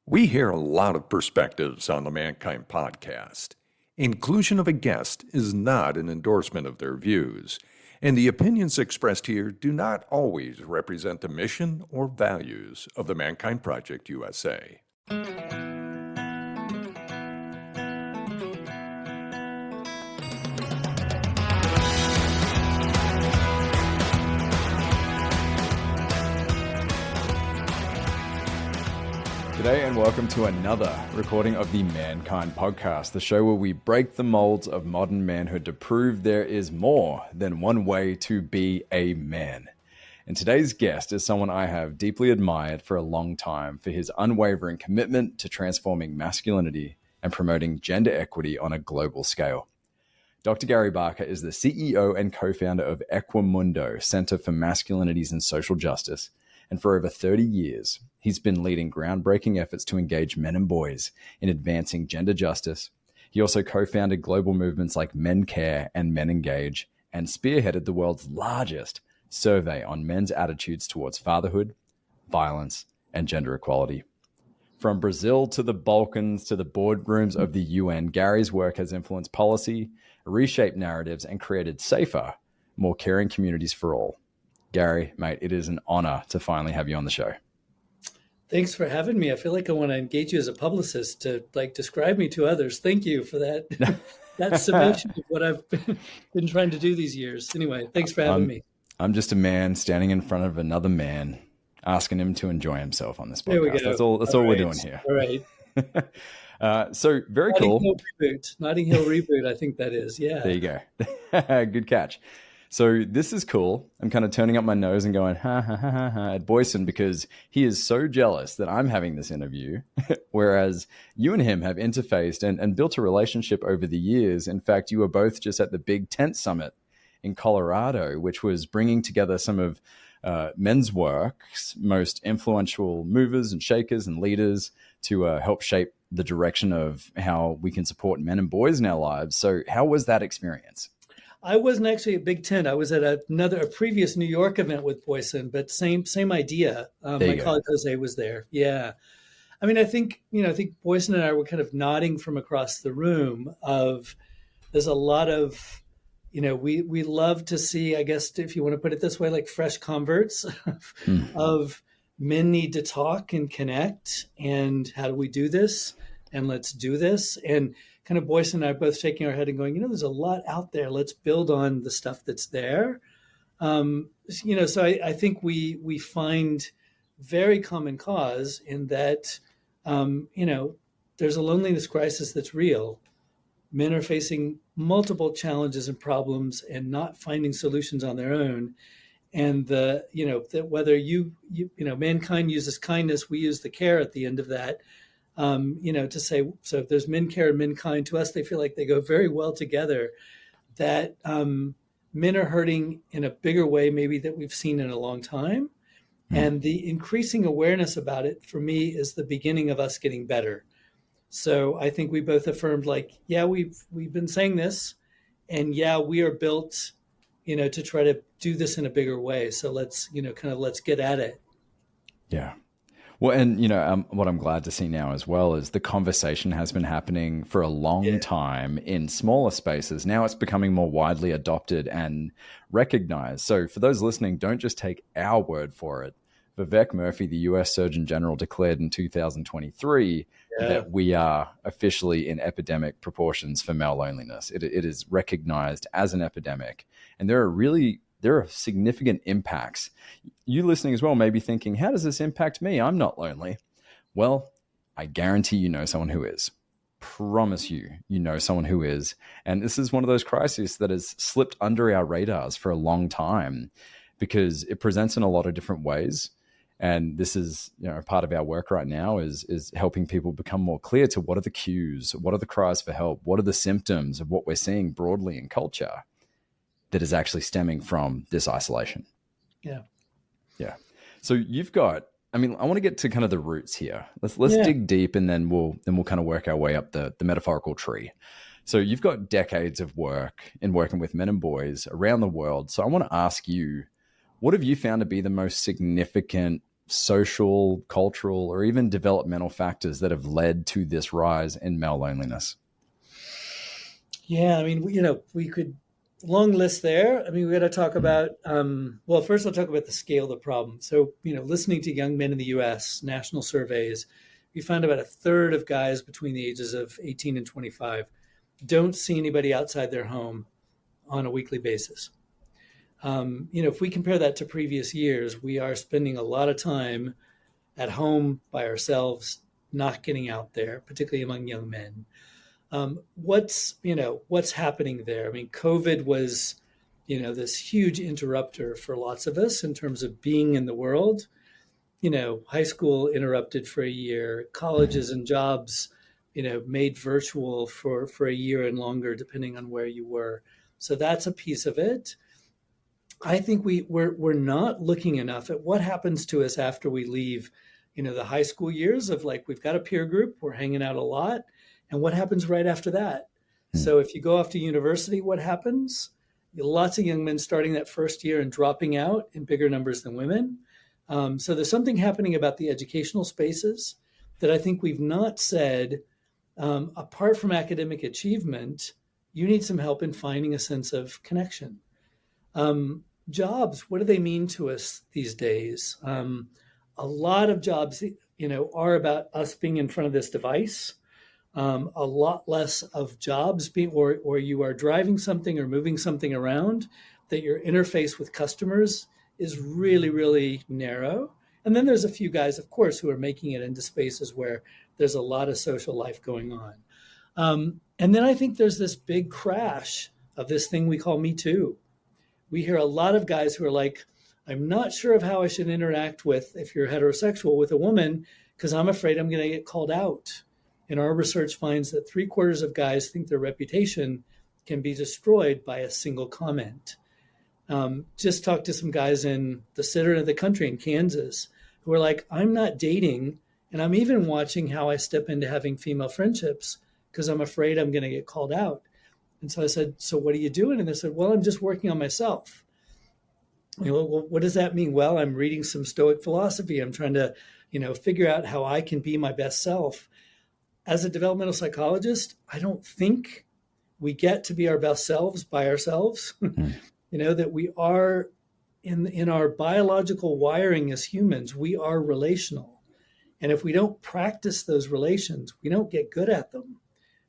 We hear a lot of perspectives on the Mankind podcast. Inclusion of a guest is not an endorsement of their views, and the opinions expressed here do not always represent the mission or values of the Mankind Project USA. G'day and welcome to another recording of the Mankind Podcast, the show where we break the molds of modern manhood to prove there is more than one way to be a man. And today's guest is someone I have deeply admired for a long time for his unwavering commitment to transforming masculinity and promoting gender equity on a global scale. Dr. Gary Barker is the CEO and co-founder of Equimundo, Center for Masculinities and Social Justice, and for over 30 years, he's been leading groundbreaking efforts to engage men and boys in advancing gender justice. He also co-founded global movements like Men Care and Men Engage, and spearheaded the world's largest survey on men's attitudes towards fatherhood, violence, and gender equality. From Brazil to the Balkans to the boardrooms of the UN, Gary's work has influenced policy, reshaped narratives, and created safer, more caring communities for all. Gary, mate, it is an honor to finally have you on the show. Thanks for having me. I feel like I want to engage you as a publicist to describe me to others. Thank you for that. That summation of what I've been trying to do these years. Anyway, thanks for having me. I'm just a man standing in front of another man, asking him to enjoy himself on this podcast. There we go. That's all we're doing here. All right. So very Notting cool. Hill reboot. Notting Hill reboot, I think that is. Yeah. There you go. Good catch. So this is cool. I'm kind of turning up my nose and going, ha, ha, ha, ha, ha, at Boyson because he is so jealous that I'm having this interview, whereas you and him have interfaced and built a relationship over the years. In fact, you were both just at the Big Tent Summit in Colorado, which was bringing together some of men's work's most influential movers and shakers and leaders to help shape the direction of how we can support men and boys in our lives. So how was that experience? I wasn't actually at Big Tent. I was at a previous New York event with Boyson, but same idea. My colleague Jose was there. Yeah. I mean, I think Boyson and I were kind of nodding from across the room of there's a lot of, we love to see, I guess, if you want to put it this way, like fresh converts of men need to talk and connect. And how do we do this? And let's do this. And kind of Boyce and I are both shaking our head and going, there's a lot out there. Let's build on the stuff that's there. So I think we find very common cause in that, there's a loneliness crisis that's real. Men are facing multiple challenges and problems and not finding solutions on their own. And that whether mankind uses kindness, we use the care at the end of that. To say, so if there's men care and men kind, to us, they feel like they go very well together, that men are hurting in a bigger way maybe that we've seen in a long time. And the increasing awareness about it, for me, is the beginning of us getting better. So I think we both affirmed we've been saying this, and we are built, to try to do this in a bigger way. So let's get at it. Yeah. Well, and, what I'm glad to see now as well is the conversation has been happening for a long time in smaller spaces. Now it's becoming more widely adopted and recognized. So for those listening, don't just take our word for it. Vivek Murthy, the US Surgeon General, declared in 2023 that we are officially in epidemic proportions for male loneliness. It is recognized as an epidemic. And there are significant impacts. You listening as well may be thinking, how does this impact me? I'm not lonely. Well, I guarantee you know someone who is. Promise you know someone who is. And this is one of those crises that has slipped under our radars for a long time because it presents in a lot of different ways. And this is, part of our work right now is helping people become more clear to what are the cues, what are the cries for help, what are the symptoms of what we're seeing broadly in culture that is actually stemming from this isolation. Yeah. So you've got, I want to get to kind of the roots here. Let's dig deep and then we'll kind of work our way up the metaphorical tree. So you've got decades of work in working with men and boys around the world. So I want to ask you, what have you found to be the most significant social, cultural, or even developmental factors that have led to this rise in male loneliness? Yeah, I mean, we could long list there. I mean, we got to talk about. Well, first I'll talk about the scale of the problem. So, listening to young men in the U.S. national surveys, we found about a third of guys between the ages of 18 and 25 don't see anybody outside their home on a weekly basis. If we compare that to previous years, we are spending a lot of time at home by ourselves, not getting out there, particularly among young men. What's happening there? I mean, COVID was, this huge interrupter for lots of us in terms of being in the world. High school interrupted for a year, colleges and jobs, made virtual for a year and longer, depending on where you were. So that's a piece of it. I think we're not looking enough at what happens to us after we leave, the high school years of like, we've got a peer group, we're hanging out a lot. And what happens right after that? So if you go off to university, what happens? Lots of young men starting that first year and dropping out in bigger numbers than women. So there's something happening about the educational spaces that I think we've not said, apart from academic achievement, you need some help in finding a sense of connection. Jobs, what do they mean to us these days? A lot of jobs, are about us being in front of this device. A lot less of jobs being, or you are driving something or moving something around, that your interface with customers is really, really narrow. And then there's a few guys, of course, who are making it into spaces where there's a lot of social life going on. And then I think there's this big crash of this thing we call Me Too. We hear a lot of guys who are like, I'm not sure of how I should interact with, if you're heterosexual, with a woman, because I'm afraid I'm going to get called out. And our research finds that 3/4 of guys think their reputation can be destroyed by a single comment. Just talked to some guys in the center of the country in Kansas who are like, I'm not dating, and I'm even watching how I step into having female friendships because I'm afraid I'm going to get called out. And so I said, so what are you doing? And they said, well, I'm just working on myself. Well, what does that mean? Well, I'm reading some Stoic philosophy. I'm trying to, figure out how I can be my best self. As a developmental psychologist, I don't think we get to be our best selves by ourselves. That we are in our biological wiring as humans, we are relational. And if we don't practice those relations, we don't get good at them.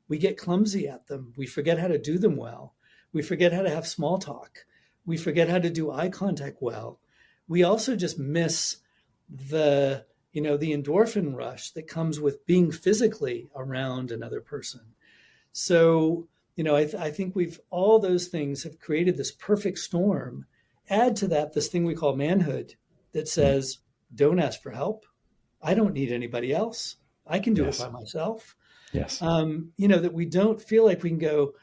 We get clumsy at them. We forget how to do them well. We forget how to have small talk. We forget how to do eye contact well. We also just miss the endorphin rush that comes with being physically around another person. So, I think all those things have created this perfect storm. Add to that this thing we call manhood that says, don't ask for help. I don't need anybody else. I can do it by myself. Yes. That we don't feel like we can go,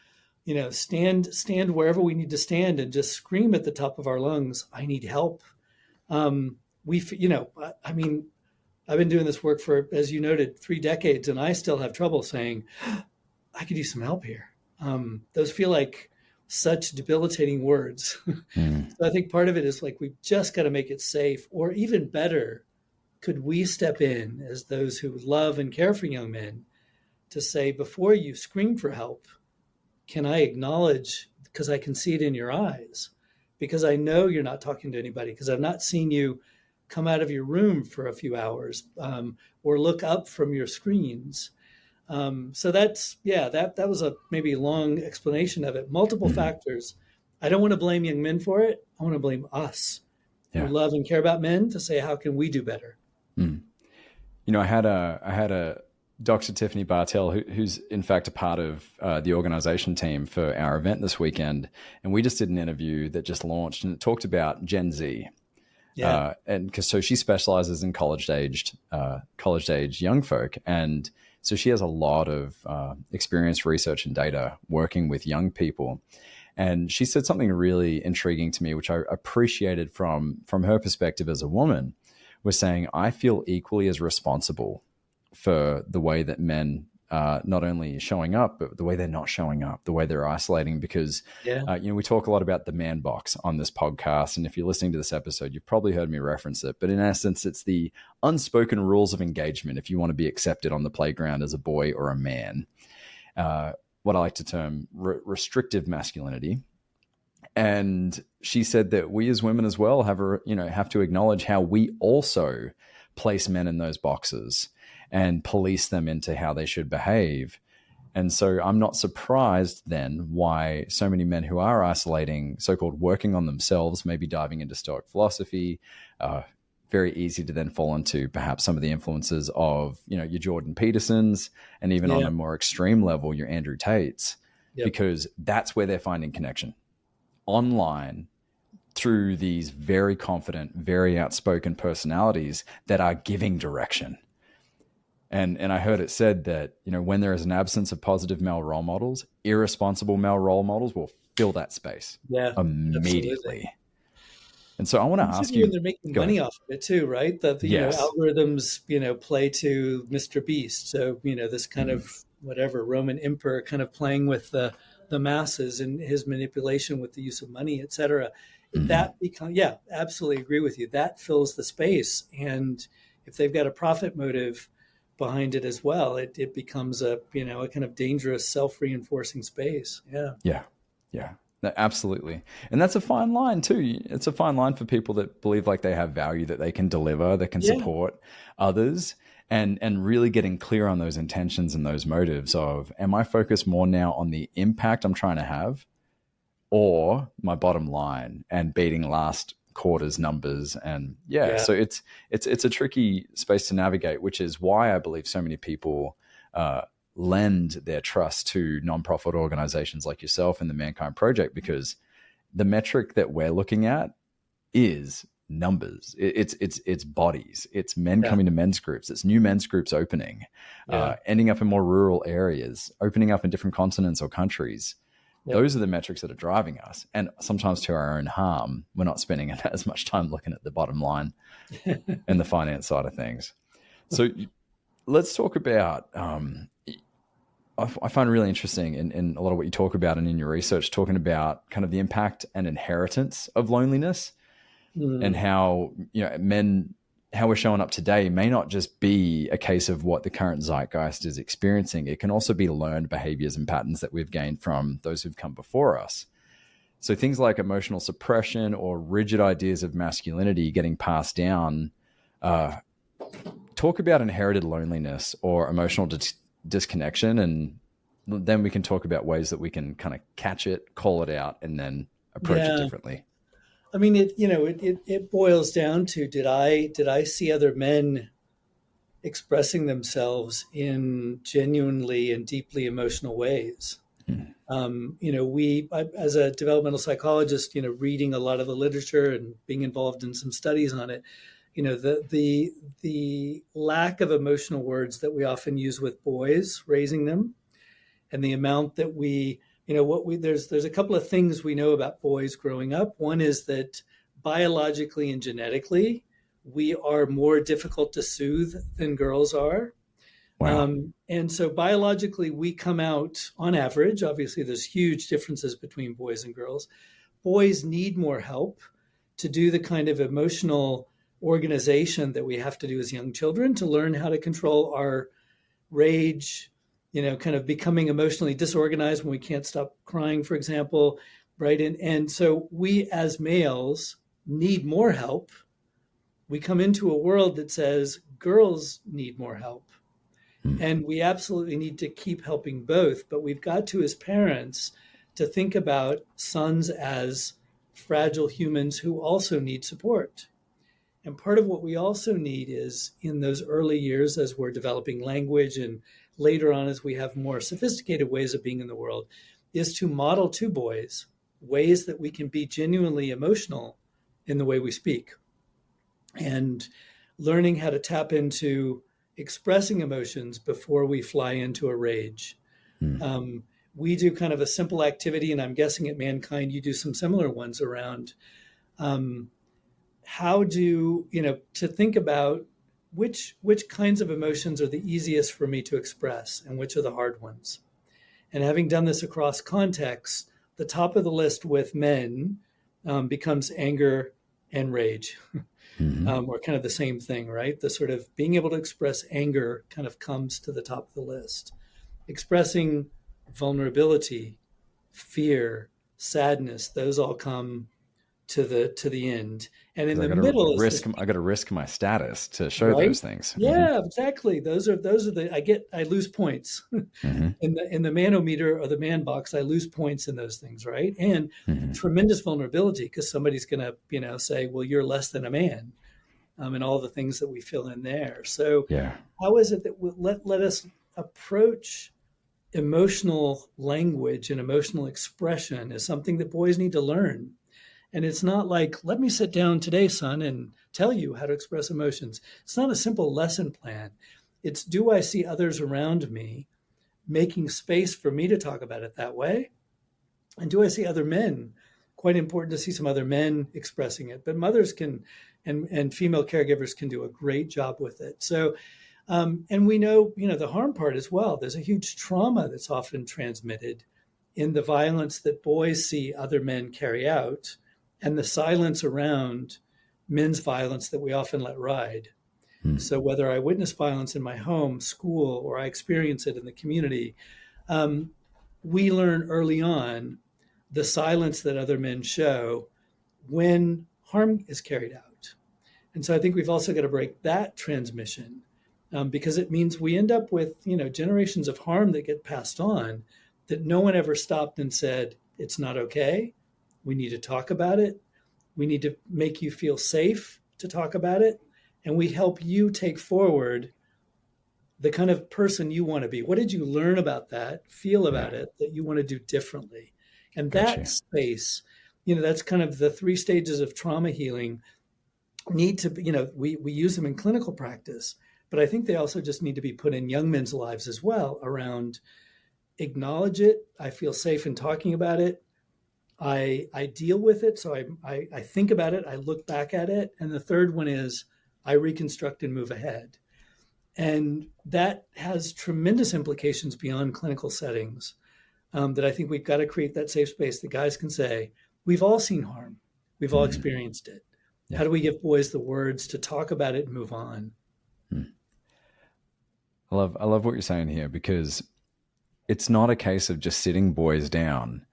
stand wherever we need to stand and just scream at the top of our lungs, I need help. I've been doing this work for, as you noted, 3 decades, and I still have trouble saying, I could use some help here. Those feel like such debilitating words. So I think part of it is like, we've just got to make it safe, or even better, could we step in as those who love and care for young men to say, before you scream for help, can I acknowledge, because I can see it in your eyes, because I know you're not talking to anybody, because I've not seen you come out of your room for a few hours, or look up from your screens. So that was a maybe long explanation of it. Multiple factors. I don't want to blame young men for it. I want to blame us who love and care about men to say, how can we do better? I had a Dr. Tiffany Bartell, who's in fact a part of the organization team for our event this weekend. And we just did an interview that just launched, and it talked about Gen Z. And so she specializes in college aged young folk. And so she has a lot of experience, research, and data working with young people. And she said something really intriguing to me, which I appreciated from her perspective as a woman, was saying, I feel equally as responsible for the way that men not only showing up, but the way they're not showing up, the way they're isolating. Because, we talk a lot about the man box on this podcast. And if you're listening to this episode, you've probably heard me reference it. But in essence, it's the unspoken rules of engagement if you want to be accepted on the playground as a boy or a man. What I like to term restrictive masculinity. And she said that we as women as well have to acknowledge how we also place men in those boxes and police them into how they should behave. And so I'm not surprised then why so many men who are isolating, so-called working on themselves, maybe diving into Stoic philosophy, very easy to then fall into perhaps some of the influences of, your Jordan Petersons, and even on a more extreme level, your Andrew Tates, because that's where they're finding connection online through these very confident, very outspoken personalities that are giving direction. And I heard it said that, when there is an absence of positive male role models, irresponsible male role models will fill that space immediately. Absolutely. And so I want to ask you, when they're making money off of it too, right? That the algorithms, play to Mr. Beast. So, this kind of whatever Roman emperor kind of playing with the masses and his manipulation with the use of money, et cetera. That becomes, absolutely agree with you. That fills the space. And if they've got a profit motive behind it as well, it becomes a kind of dangerous self-reinforcing space. Yeah. No, absolutely. And that's a fine line too. It's a fine line for people that believe like they have value, that they can deliver, that can support others, and really getting clear on those intentions and those motives of, am I focused more now on the impact I'm trying to have, or my bottom line and beating last quarter's numbers? And so it's a tricky space to navigate, which is why I believe so many people lend their trust to nonprofit organizations like yourself and the Mankind Project, because the metric that we're looking at is numbers. It's bodies. It's men coming to men's groups. It's new men's groups opening, ending up in more rural areas, opening up in different continents or countries. Those are the metrics that are driving us, and sometimes to our own harm. We're not spending as much time looking at the bottom line and the finance side of things. So let's talk about, I find really interesting in a lot of what you talk about and in your research, talking about kind of the impact and inheritance of loneliness, and how, men, how we're showing up today may not just be a case of what the current zeitgeist is experiencing. It can also be learned behaviors and patterns that we've gained from those who've come before us. So things like emotional suppression or rigid ideas of masculinity getting passed down. Talk about inherited loneliness or emotional disconnection, and then we can talk about ways that we can kind of catch it, call it out, and then approach it differently. I mean, it boils down to, did I see other men expressing themselves in genuinely and deeply emotional ways? I, as a developmental psychologist, reading a lot of the literature and being involved in some studies on it, the lack of emotional words that we often use with boys raising them, and the amount that there's a couple of things we know about boys growing up. One is that biologically and genetically, we are more difficult to soothe than girls are. Wow. And so biologically, we come out on average. Obviously, there's huge differences between boys and girls. Boys need more help to do the kind of emotional organization that we have to do as young children, to learn how to control our rage, kind of becoming emotionally disorganized when we can't stop crying, for example, right? And so we as males need more help. We come into a world that says girls need more help. And we absolutely need to keep helping both. But we've got to, as parents, to think about sons as fragile humans who also need support. And part of what we also need is, in those early years, as we're developing language and later on as we have more sophisticated ways of being in the world, is to model to boys ways that we can be genuinely emotional in the way we speak, and learning how to tap into expressing emotions before we fly into a rage. We do kind of a simple activity, and I'm guessing at Mankind you do some similar ones around how to think about which kinds of emotions are the easiest for me to express and which are the hard ones. And having done this across contexts, the top of the list with men becomes anger and rage, or kind of the same thing, right? The sort of being able to express anger kind of comes to the top of the list. Expressing vulnerability, fear, sadness, those all come to the end. And in the middle is this, I got to risk my status to show right? those things. Yeah, exactly. Those are the I lose points in the manometer or the man box. I lose points in those things, right? And tremendous vulnerability because somebody's going to say, well, you're less than a man, and all the things that we fill in there. So how is it that let us approach emotional language and emotional expression as something that boys need to learn? And it's not like, let me sit down today, son, and tell you how to express emotions. It's not a simple lesson plan. It's, do I see others around me making space for me to talk about it that way? And do I see other men? Quite important to see some other men expressing it. But mothers can, and female caregivers can do a great job with it. So, and we know, the harm part as well. There's a huge trauma that's often transmitted in the violence that boys see other men carry out, and the silence around men's violence that we often let ride. So whether I witness violence in my home, school, or I experience it in the community, we learn early on the silence that other men show when harm is carried out. And so I think we've also got to break that transmission, because it means we end up with, generations of harm that get passed on that no one ever stopped and said, it's not okay. We need to talk about it. We need to make you feel safe to talk about it. And we help you take forward the kind of person you want to be. What did you learn about that, feel about it, that you want to do differently? And that space, that's kind of the 3 stages of trauma healing need to be, we use them in clinical practice, but I think they also just need to be put in young men's lives as well around acknowledge it. I feel safe in talking about it. I deal with it. So I think about it. I look back at it. And the third one is I reconstruct and move ahead. And that has tremendous implications beyond clinical settings, that I think we've got to create that safe space that guys can say, we've all seen harm. We've all experienced it. Yeah. How do we give boys the words to talk about it and move on? I love what you're saying here, because it's not a case of just sitting boys down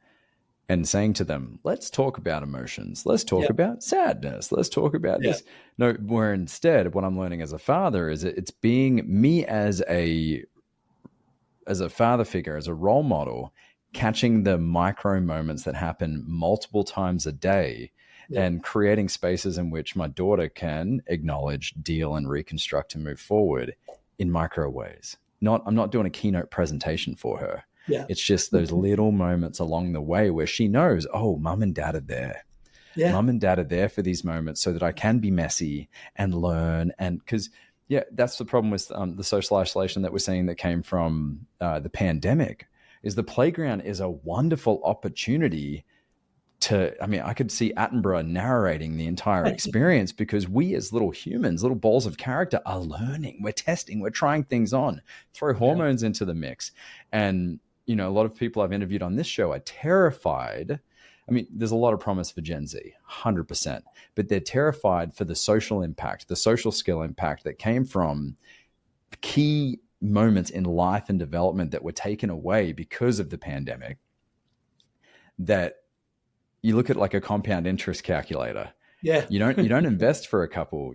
and saying to them, let's talk about emotions. Let's talk about sadness. Let's talk about this. No, where instead what I'm learning as a father is it's being me as a father figure, as a role model, catching the micro moments that happen multiple times a day and creating spaces in which my daughter can acknowledge, deal, and reconstruct and move forward in micro ways. I'm not doing a keynote presentation for her. Yeah. It's just those little moments along the way where she knows, oh, mom and dad are there. Yeah. Mom and dad are there for these moments so that I can be messy and learn. And because, that's the problem with the social isolation that we're seeing that came from the pandemic, is the playground is a wonderful opportunity I could see Attenborough narrating the entire experience because we as little humans, little balls of character, are learning, we're testing, we're trying things on, throw hormones into the mix. And, a lot of people I've interviewed on this show are terrified. I mean, there's a lot of promise for Gen Z, 100%, but they're terrified for the social impact, the social skill impact that came from key moments in life and development that were taken away because of the pandemic. That you look at like a compound interest calculator. Yeah. You don't invest for a couple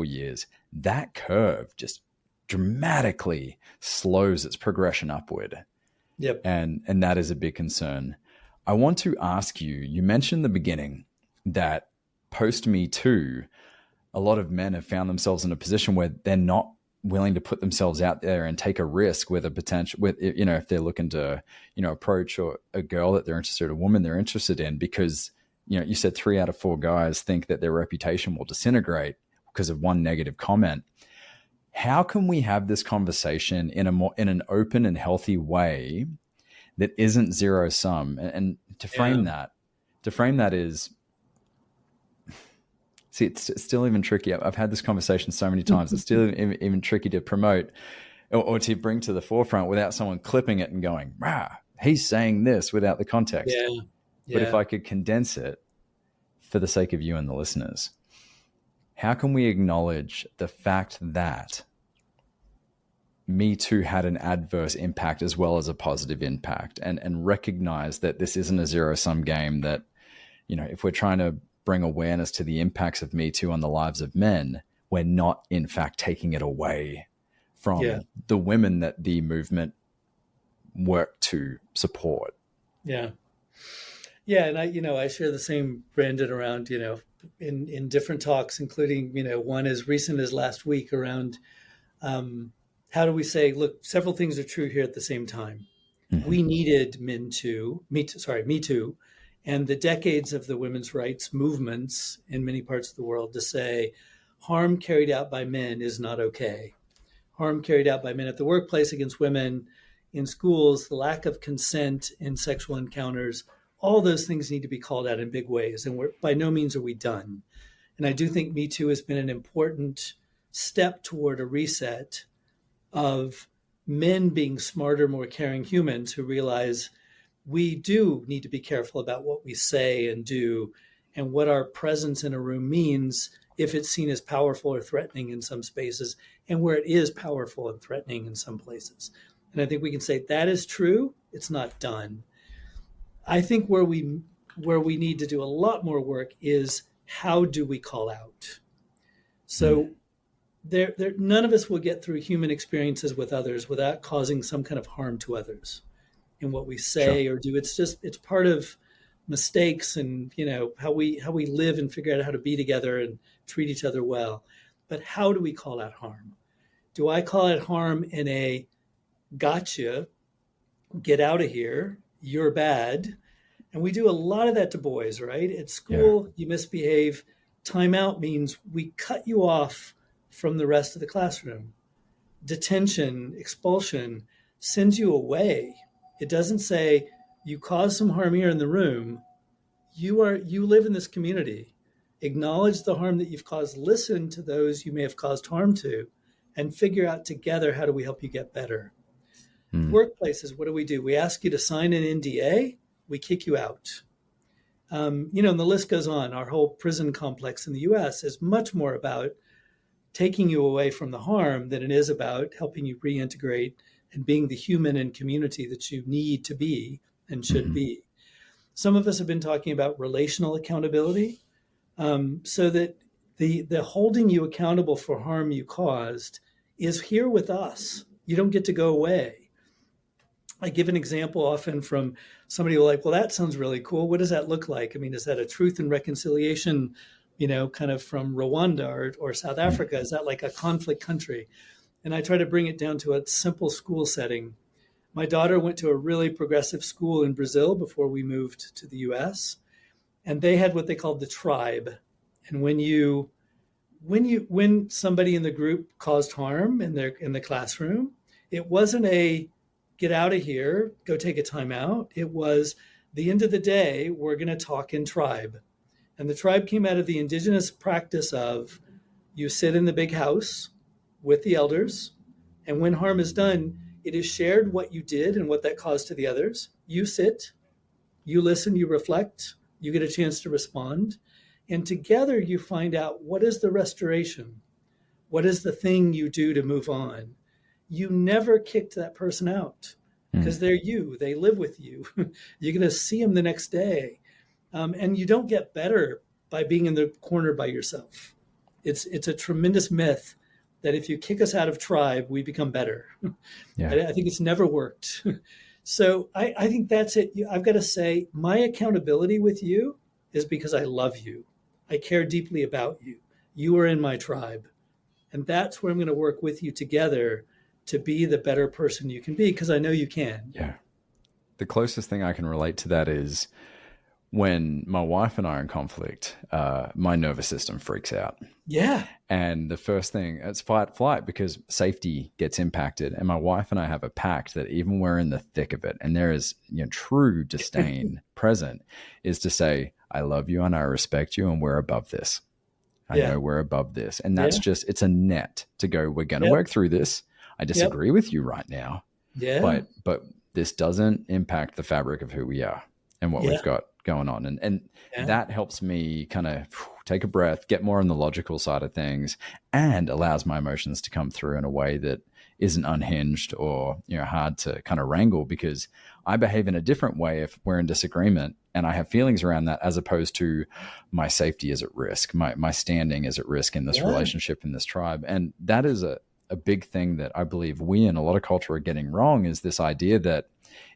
years. That curve just dramatically slows its progression upward. Yep. And that is a big concern. I want to ask you, you mentioned in the beginning that post Me Too, a lot of men have found themselves in a position where they're not willing to put themselves out there and take a risk with if they're looking to, approach a girl that they're interested in, a woman they're interested in, because, you said 3 out of 4 guys think that their reputation will disintegrate because of one negative comment. How can we have this conversation in an open and healthy way that isn't zero sum? And to frame that is See, it's still even tricky. I've had this conversation so many times. It's still even tricky to promote or to bring to the forefront without someone clipping it and going, rah, he's saying this without the context. Yeah. But if I could condense it for the sake of you and the listeners, how can we acknowledge the fact that Me Too had an adverse impact as well as a positive impact, and recognize that this isn't a zero-sum game, that, if we're trying to bring awareness to the impacts of Me Too on the lives of men, we're not in fact taking it away from the women that the movement worked to support. Yeah. Yeah. And I share the same, Brandon, around, in different talks, including, one as recent as last week around how do we say, look, several things are true here at the same time. Mm-hmm. We needed Me Too, and the decades of the women's rights movements in many parts of the world to say harm carried out by men is not okay. Harm carried out by men at the workplace against women, in schools, the lack of consent in sexual encounters, all those things need to be called out in big ways. And by no means are we done. And I do think Me Too has been an important step toward a reset of men being smarter, more caring humans who realize we do need to be careful about what we say and do, and what our presence in a room means if it's seen as powerful or threatening in some spaces, and where it is powerful and threatening in some places. And I think we can say that is true. It's not done. I think where we need to do a lot more work is how do we call out? So none of us will get through human experiences with others without causing some kind of harm to others in what we say or do. It's part of mistakes and, how we live and figure out how to be together and treat each other well. But how do we call out harm? Do I call out harm in a gotcha, get out of here, you're bad? And we do a lot of that to boys, right? At school, you misbehave. Timeout means we cut you off from the rest of the classroom. Detention, expulsion sends you away. It doesn't say you caused some harm here in the room. You live in this community. Acknowledge the harm that you've caused. Listen to those you may have caused harm to, and figure out together how do we help you get better. Workplaces, what do? We ask you to sign an NDA. We kick you out. And the list goes on. Our whole prison complex in the U.S. is much more about taking you away from the harm than it is about helping you reintegrate and being the human and community that you need to be and should be. Some of us have been talking about relational accountability, so that the holding you accountable for harm you caused is here with us. You don't get to go away. I give an example often from somebody who like, well, that sounds really cool. What does that look like? I mean, is that a truth and reconciliation, kind of from Rwanda or South Africa? Is that like a conflict country? And I try to bring it down to a simple school setting. My daughter went to a really progressive school in Brazil before we moved to the US, and they had what they called the tribe. And when somebody in the group caused harm in the classroom, it wasn't a get out of here, go take a time out. It was the end of the day, we're going to talk in tribe. And the tribe came out of the indigenous practice of you sit in the big house with the elders, and when harm is done, it is shared what you did and what that caused to the others. You sit, you listen, you reflect, you get a chance to respond, and together you find out what is the restoration, what is the thing you do to move on. You never kicked that person out because they're you, they live with you. You're going to see them the next day. And you don't get better by being in the corner by yourself. It's a tremendous myth that if you kick us out of tribe, we become better. I think it's never worked. So I think that's it. I've got to say my accountability with you is because I love you. I care deeply about you. You are in my tribe. And that's where I'm going to work with you together to be the better person you can be, because I know you can. Yeah. The closest thing I can relate to that is when my wife and I are in conflict, my nervous system freaks out. Yeah. And the first thing, it's fight, flight, because safety gets impacted. And my wife and I have a pact that even when we're in the thick of it, and there is true disdain present, is to say, I love you and I respect you and we're above this. I know we're above this. And that's just, it's a net to go, we're going to Yep. work through this. I disagree with you right now. Yeah. But this doesn't impact the fabric of who we are and what we've got going on. And that helps me kind of take a breath, get more on the logical side of things, and allows my emotions to come through in a way that isn't unhinged or, you know, hard to kind of wrangle, because I behave in a different way if we're in disagreement and I have feelings around that, as opposed to my safety is at risk, my standing is at risk in this relationship, in this tribe. And that is a big thing that I believe we in a lot of culture are getting wrong, is this idea that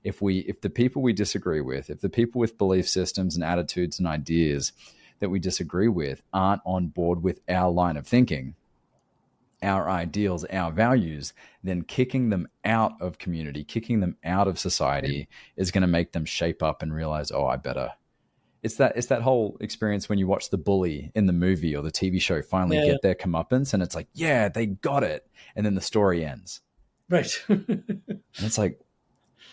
if the people we disagree with, if the people with belief systems and attitudes and ideas that we disagree with aren't on board with our line of thinking, our ideals, our values, then kicking them out of community, kicking them out of society is going to make them shape up and realize, oh, I better. It's that whole experience when you watch the bully in the movie or the TV show finally get their comeuppance, and it's like, yeah, they got it. And then the story ends. Right. And it's like,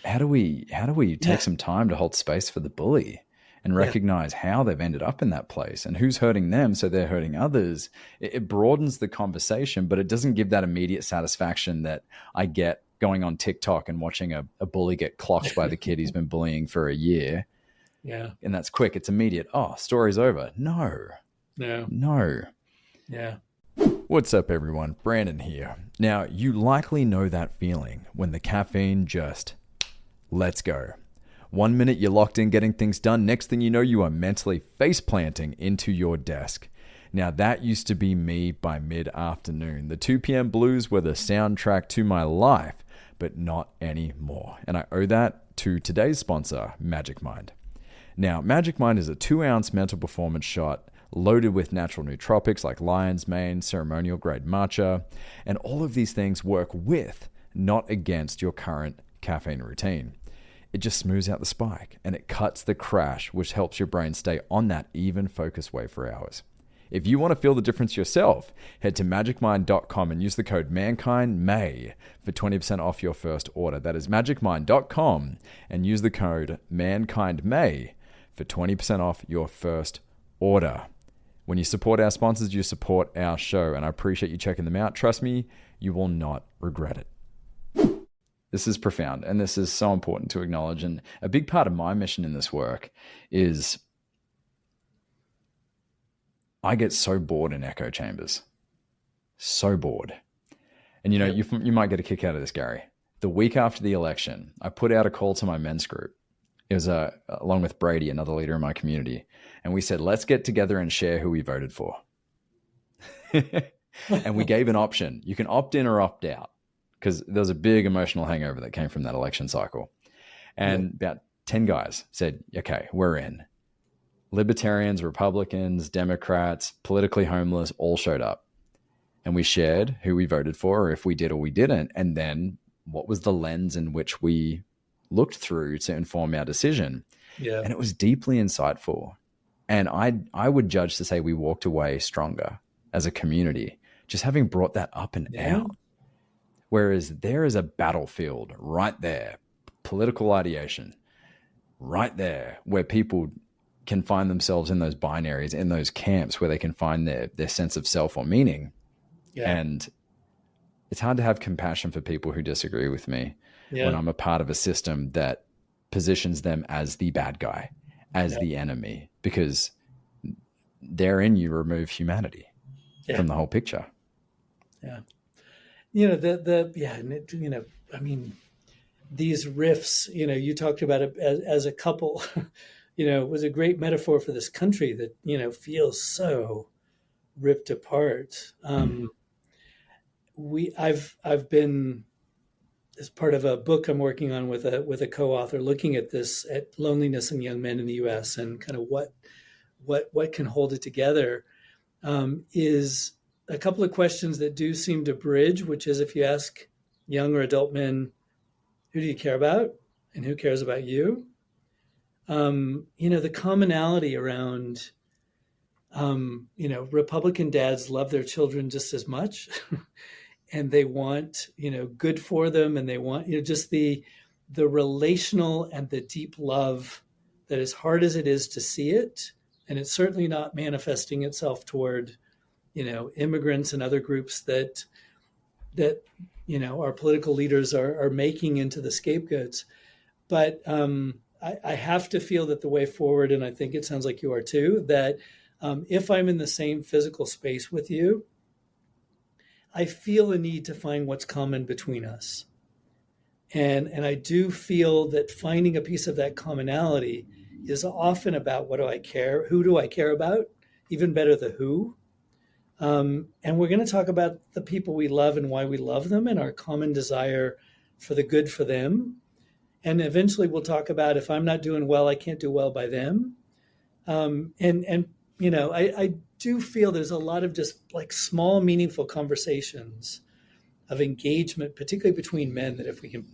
how do we take some time to hold space for the bully and recognize how they've ended up in that place and who's hurting them, so they're hurting others? It broadens the conversation, but it doesn't give that immediate satisfaction that I get going on TikTok and watching a bully get clocked by the kid he's been bullying for a year. Yeah. And that's quick. It's immediate. Oh, story's over. No. Yeah. What's up, everyone? Brandon here. Now, you likely know that feeling when the caffeine just lets go. 1 minute you're locked in getting things done. Next thing you know, you are mentally face planting into your desk. Now, that used to be me by mid-afternoon. The 2 p.m. blues were the soundtrack to my life, but not anymore. And I owe that to today's sponsor, Magic Mind. Now, Magic Mind is a 2-ounce mental performance shot loaded with natural nootropics like lion's mane, ceremonial grade matcha, and all of these things work with, not against, your current caffeine routine. It just smooths out the spike and it cuts the crash, which helps your brain stay on that even focus wave for hours. If you want to feel the difference yourself, head to magicmind.com and use the code MANKINDMAY for 20% off your first order. That is magicmind.com and use the code MANKINDMAY for 20% off your first order. When you support our sponsors, you support our show, and I appreciate you checking them out. Trust me, you will not regret it. This is profound, and this is so important to acknowledge. And a big part of my mission in this work is I get so bored in echo chambers. So bored. And you know, you might get a kick out of this, Gary. The week after the election, I put out a call to my men's group. It was along with Brady, another leader in my community. And we said, let's get together and share who we voted for. And we gave an option. You can opt in or opt out, because there was a big emotional hangover that came from that election cycle. And about 10 guys said, okay, we're in. Libertarians, Republicans, Democrats, politically homeless, all showed up. And we shared who we voted for, or if we did or we didn't. And then what was the lens in which we looked through to inform our decision. Yeah. And it was deeply insightful. And I would judge to say we walked away stronger as a community, just having brought that up and out. Whereas there is a battlefield right there, political ideation right there, where people can find themselves in those binaries, in those camps where they can find their sense of self or meaning. Yeah. And it's hard to have compassion for people who disagree with me when I'm a part of a system that positions them as the bad guy, as the enemy, because therein you remove humanity from the whole picture. Yeah. You know, I mean, these riffs, you know, you talked about it as a couple, you know, was a great metaphor for this country that, you know, feels so ripped apart. I've been, as part of a book I'm working on with a co-author, looking at loneliness in young men in the U.S. and kind of what can hold it together, is a couple of questions that do seem to bridge, which is, if you ask young or adult men, who do you care about and who cares about you? You know, the commonality around, you know, Republican dads love their children just as much. And they want, you know, good for them. And they want, you know, just the relational and the deep love that, as hard as it is to see it, and it's certainly not manifesting itself toward immigrants and other groups that our political leaders are making into the scapegoats. But I have to feel that the way forward, and I think it sounds like you are too, that if I'm in the same physical space with you, I feel a need to find what's common between us. And I do feel that finding a piece of that commonality is often about what do I care? Who do I care about? Even better, the who. And we're going to talk about the people we love and why we love them and our common desire for the good for them. And eventually we'll talk about if I'm not doing well, I can't do well by them. I do feel there's a lot of just like small, meaningful conversations of engagement, particularly between men, that if we can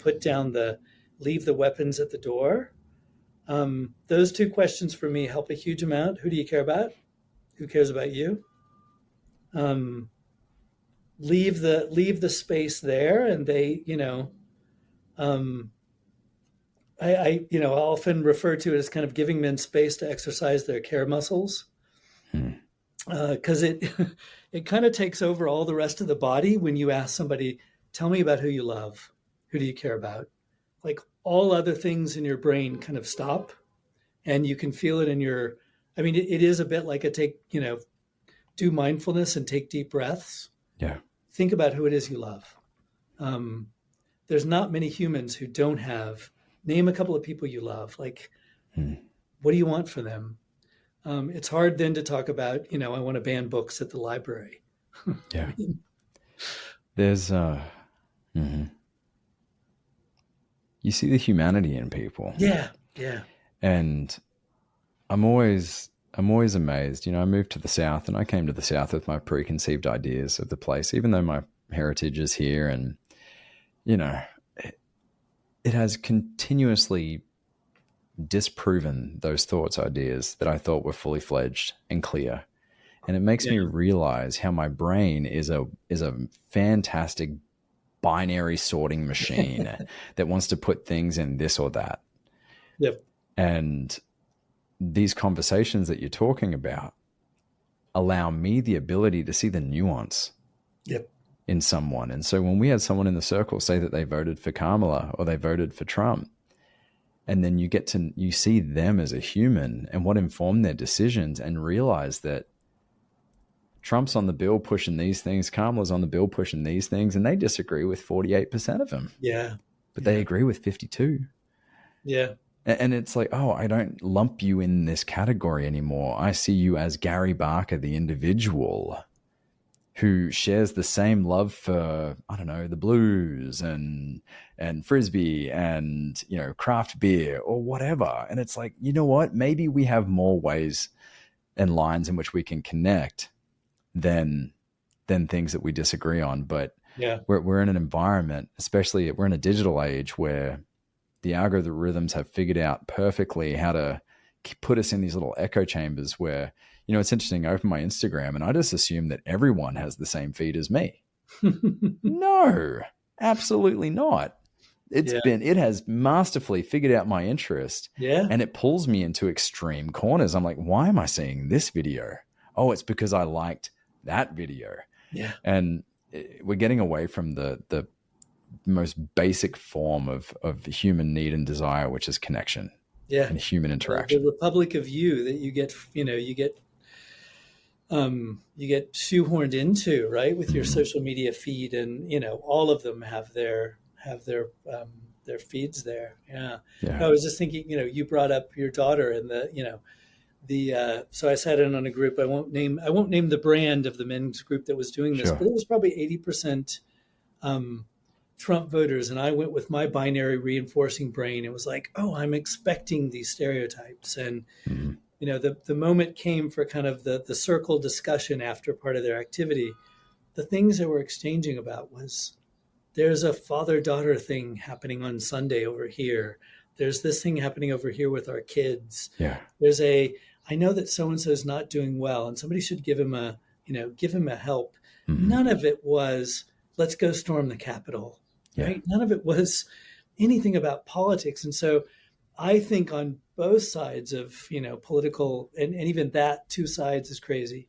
leave the weapons at the door. Those two questions for me help a huge amount. Who do you care about? Who cares about you? Leave the space there, and they, I often refer to it as kind of giving men space to exercise their care muscles, because it kind of takes over all the rest of the body when you ask somebody, tell me about who you love, who do you care about? Like all other things in your brain kind of stop, and you can feel it in your. I mean, it is a bit like do mindfulness and take deep breaths. Yeah. Think about who it is you love. There's not many humans who don't have. Name a couple of people you love. Like, what do you want for them? It's hard then to talk about, I want to ban books at the library. Yeah. There's, you see the humanity in people. Yeah. Yeah. And I'm always amazed. I moved to the South, and I came to the South with my preconceived ideas of the place, even though my heritage is here. And, it has continuously disproven those thoughts, ideas that I thought were fully fledged and clear. And it makes me realize how my brain is a fantastic binary sorting machine that wants to put things in this or that. Yep. And these conversations that you're talking about allow me the ability to see the nuance in someone. And so when we had someone in the circle say that they voted for Kamala or they voted for Trump, and then you see them as a human and what informed their decisions, and realize that Trump's on the bill pushing these things, Kamala's on the bill pushing these things, and they disagree with 48% of them. Yeah. But they agree with 52. Yeah. And it's like, oh, I don't lump you in this category anymore. I see you as Gary Barker, the individual who shares the same love for, I don't know, the blues and Frisbee and, craft beer or whatever. And it's like, you know what? Maybe we have more ways and lines in which we can connect than things that we disagree on. But we're in an environment, especially we're in a digital age where the algorithms have figured out perfectly how to put us in these little echo chambers where, it's interesting. I open my Instagram and I just assume that everyone has the same feed as me. No, absolutely not. It has masterfully figured out my interest, and it pulls me into extreme corners. I'm like, why am I seeing this video? Oh, it's because I liked that video. Yeah. And we're getting away from the most basic form of human need and desire, which is connection and human interaction. The republic of you that you get shoehorned into, right, with your social media feed, and all of them have their feeds there. I was just thinking, you brought up your daughter and so I sat in on a group. I won't name the brand of the men's group that was doing this, but it was probably 80% Trump voters, and I went with my binary reinforcing brain. It was like, oh, I'm expecting these stereotypes, and the moment came for kind of the circle discussion after part of their activity. The things they were exchanging about was, there's a father-daughter thing happening on Sunday over here. There's this thing happening over here with our kids. Yeah. There's I know that so-and-so is not doing well, and somebody should give him a help. None of it was, let's go storm the Capitol. Right? None of it was anything about politics. And so I think on both sides of, political, and even that two sides is crazy.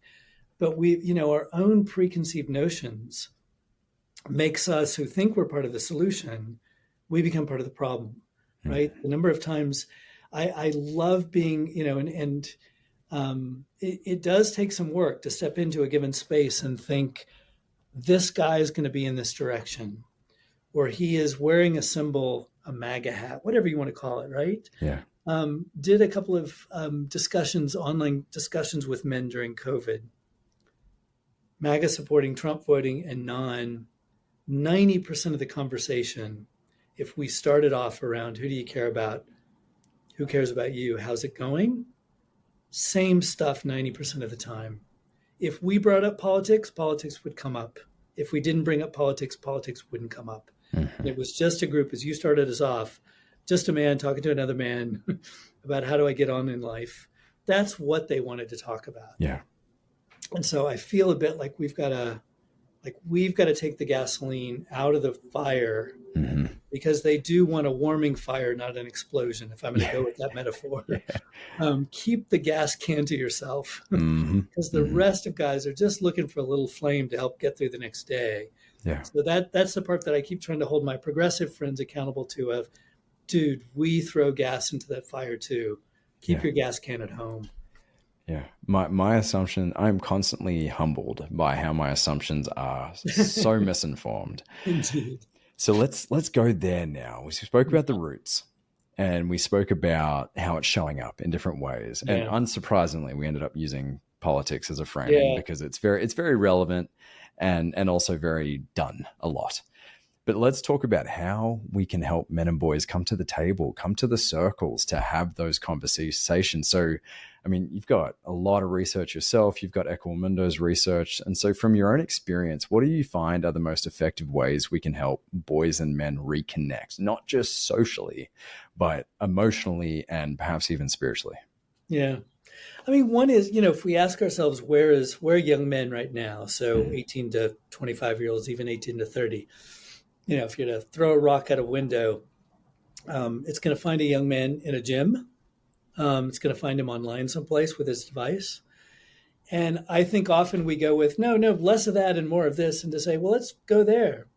but our own preconceived notions makes us who think we're part of the solution, we become part of the problem, right? The number of times I love being, it does take some work to step into a given space and think this guy is going to be in this direction, or he is wearing a symbol, a MAGA hat, whatever you want to call it, right? Yeah. Did a couple of online discussions with men during COVID, MAGA supporting, Trump voting, and 90% of the conversation, if we started off around who do you care about, who cares about you, how's it going, same stuff 90% of the time. If we brought up politics, politics would come up. If we didn't bring up politics, politics wouldn't come up. Mm-hmm. It was just a group, as you started us off, just a man talking to another man about how do I get on in life. That's what they wanted to talk about. Yeah. And so I feel a bit like we've got to take the gasoline out of the fire, mm-hmm. because they do want a warming fire, not an explosion, if I'm going to go with that metaphor. Yeah. Keep the gas can to yourself, mm-hmm. because the mm-hmm. rest of guys are just looking for a little flame to help get through the next day. Yeah. So that's the part that I keep trying to hold my progressive friends accountable to of, dude, we throw gas into that fire too. Keep your gas can at home. Yeah. My assumption, I'm constantly humbled by how my assumptions are so misinformed. Indeed. So let's go there now. We spoke about the roots and we spoke about how it's showing up in different ways. Yeah. And unsurprisingly, we ended up using politics as a framing because it's very relevant and also very done a lot. But let's talk about how we can help men and boys come to the table, come to the circles to have those conversations. So, I mean, you've got a lot of research yourself. You've got Equimundo's research. And so from your own experience, what do you find are the most effective ways we can help boys and men reconnect, not just socially, but emotionally and perhaps even spiritually? Yeah. I mean, one is, if we ask ourselves, where are young men right now? So 18 to 25-year-olds, even 18 to 30. If you're to throw a rock at a window, it's going to find a young man in a gym. It's going to find him online someplace with his device. And I think often we go with, no, less of that and more of this, and to say, well, let's go there.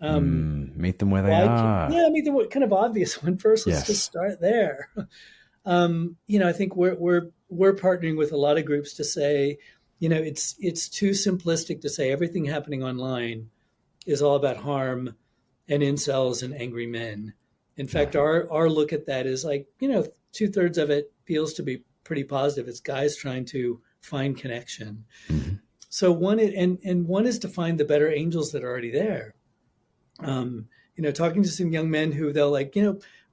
Meet them where they are. Yeah, meet the kind of obvious one first. Let's just start there. I think we're partnering with a lot of groups to say, it's too simplistic to say everything happening online is all about harm and incels and angry men. In fact, our look at that is like, 2/3 of it feels to be pretty positive. It's guys trying to find connection. Mm-hmm. So one is to find the better angels that are already there. Talking to some young men who they'll like,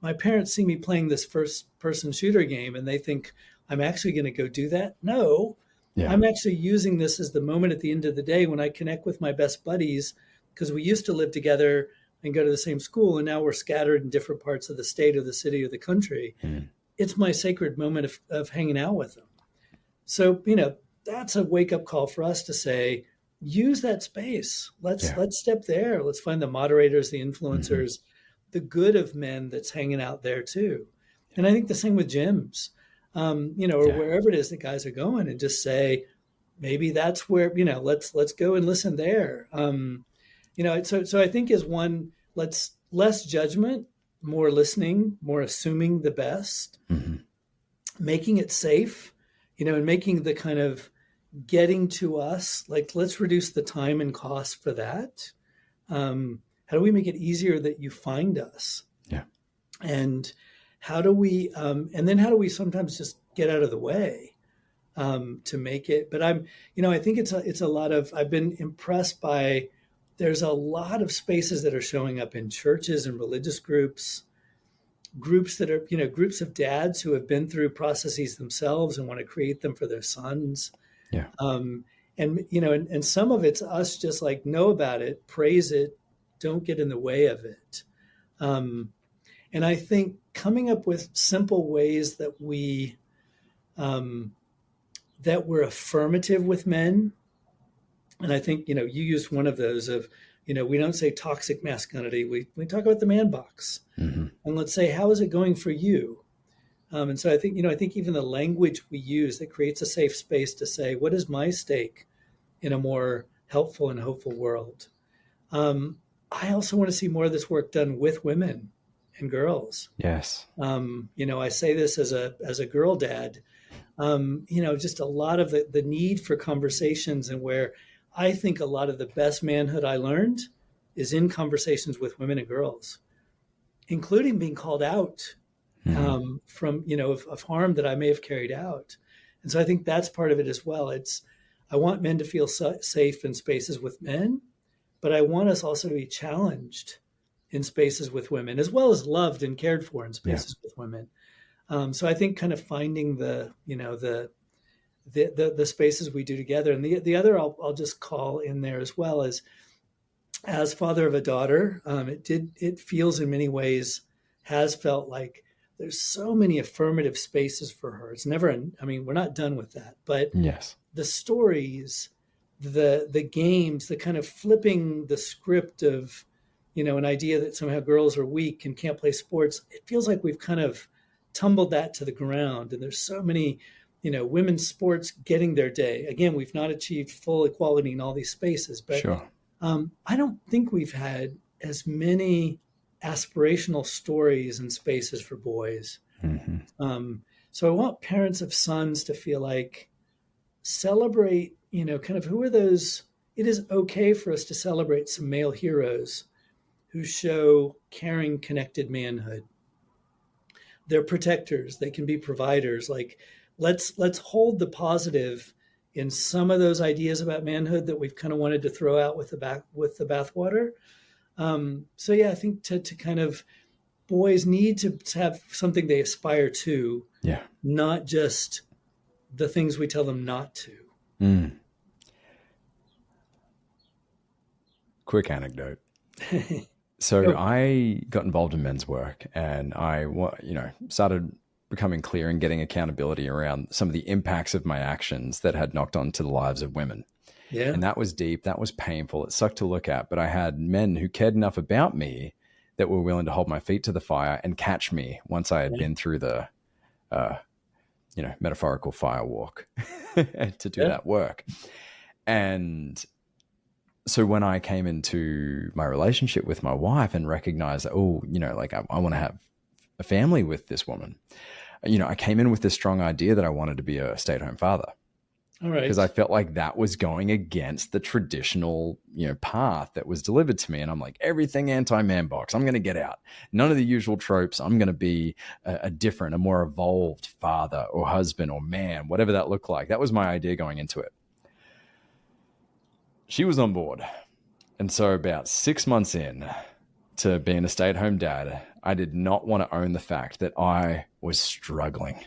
my parents see me playing this first person shooter game and they think I'm actually going to go do that. No, I'm actually using this as the moment at the end of the day when I connect with my best buddies, because we used to live together and go to the same school, and now we're scattered in different parts of the state or the city or the country. Mm. It's my sacred moment of hanging out with them. So, that's a wake-up call for us to say, use that space. Let's step there. Let's find the moderators, the influencers, the good of men that's hanging out there too. And I think the same with gyms, or wherever it is that guys are going, and just say, maybe that's where, let's go and listen there. So I think is one, less judgment, more listening, more assuming the best, making it safe, and making the kind of getting to us, like, let's reduce the time and cost for that. How do we make it easier that you find us? Yeah. And how do we sometimes just get out of the way to make it? But I think it's a lot of, I've been impressed by, there's a lot of spaces that are showing up in churches and religious groups that are, groups of dads who have been through processes themselves and want to create them for their sons. Yeah. And some of it's us just like, know about it, praise it, don't get in the way of it. And I think coming up with simple ways that we're affirmative with men. And I think, you used one of those of, we don't say toxic masculinity. We talk about the man box. Mm-hmm. And let's say, how is it going for you? And so I think, even the language we use that creates a safe space to say, what is my stake in a more helpful and hopeful world. I also want to see more of this work done with women and girls. Yes. I say this as a girl dad. Just a lot of the need for conversations, and where I think a lot of the best manhood I learned is in conversations with women and girls, including being called out from, of harm that I may have carried out. And so I think that's part of it as well. I want men to feel safe in spaces with men, but I want us also to be challenged in spaces with women, as well as loved and cared for in spaces with women. So I think kind of finding the spaces we do together. And the other I'll just call in there as well is, as father of a daughter, it feels in many ways, has felt like there's so many affirmative spaces for her. It's never, we're not done with that, but yes, the stories, the games, the kind of flipping the script of, an idea that somehow girls are weak and can't play sports. It feels like we've kind of tumbled that to the ground. And there's so many, women's sports getting their day. Again, we've not achieved full equality in all these spaces, but sure. I don't think we've had as many aspirational stories and spaces for boys. So I want parents of sons to feel like celebrate, kind of who are those. It is okay for us to celebrate some male heroes who show caring, connected manhood. They're protectors. They can be providers. Like, let's hold the positive in some of those ideas about manhood that we've kind of wanted to throw out with the bathwater. I think to kind of, boys need to have something they aspire to, not just the things we tell them not to. Quick anecdote. So I got involved in men's work, and I, started becoming clear and getting accountability around some of the impacts of my actions that had knocked onto the lives of women. Yeah. And that was deep. That was painful. It sucked to look at, but I had men who cared enough about me that were willing to hold my feet to the fire and catch me once I had been through the, metaphorical fire walk to do that work. And so when I came into my relationship with my wife and recognized that, I want to have a family with this woman, I came in with this strong idea that I wanted to be a stay-at-home father. All right. Because I felt like that was going against the traditional, path that was delivered to me. And I'm like, everything anti-man box, I'm going to get out. None of the usual tropes. I'm going to be a different, a more evolved father or husband or man, whatever that looked like. That was my idea going into it. She was on board. And so about 6 months in to being a stay-at-home dad, I did not want to own the fact that I was struggling.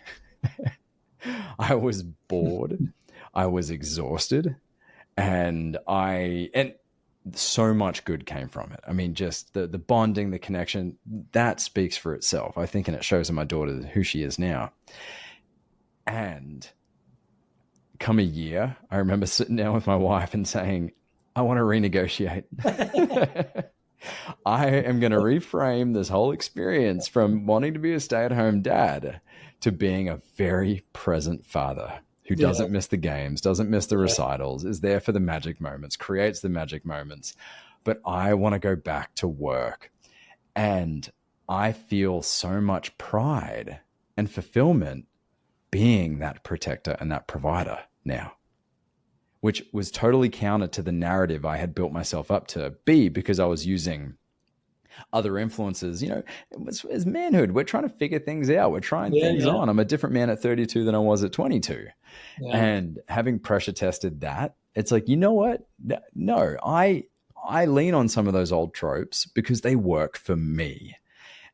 I was bored. I was exhausted, and so much good came from it. I mean, just the bonding, the connection, that speaks for itself, I think, and it shows in my daughter who she is now. And come a year, I remember sitting down with my wife and saying, I want to renegotiate. I am going to reframe this whole experience from wanting to be a stay-at-home dad to being a very present father who doesn't miss the games, doesn't miss the recitals, is there for the magic moments, creates the magic moments. But I want to go back to work. And I feel so much pride and fulfillment being that protector and that provider now, which was totally counter to the narrative I had built myself up to be, because I was using other influences. As manhood, we're trying to figure things out. We're trying things on. I'm a different man at 32 than I was at 22. Yeah. And having pressure tested that, it's like, you know what? No, I lean on some of those old tropes because they work for me.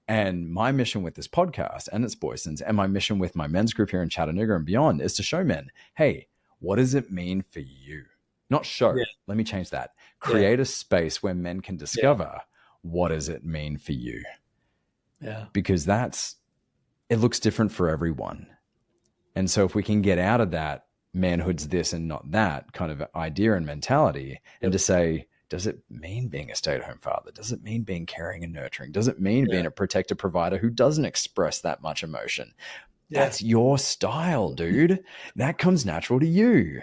And my mission with this podcast and its Boysons, and my mission with my men's group here in Chattanooga and beyond, is to show men, hey, what does it mean for you? Not show. Yeah. Let me change that. Create a space where men can discover what does it mean for you? Yeah. Because it looks different for everyone. And so if we can get out of that manhood's this and not that kind of idea and mentality, and to say, does it mean being a stay-at-home father? Does it mean being caring and nurturing? Does it mean being a protector provider who doesn't express that much emotion? That's your style, dude. That comes natural to you.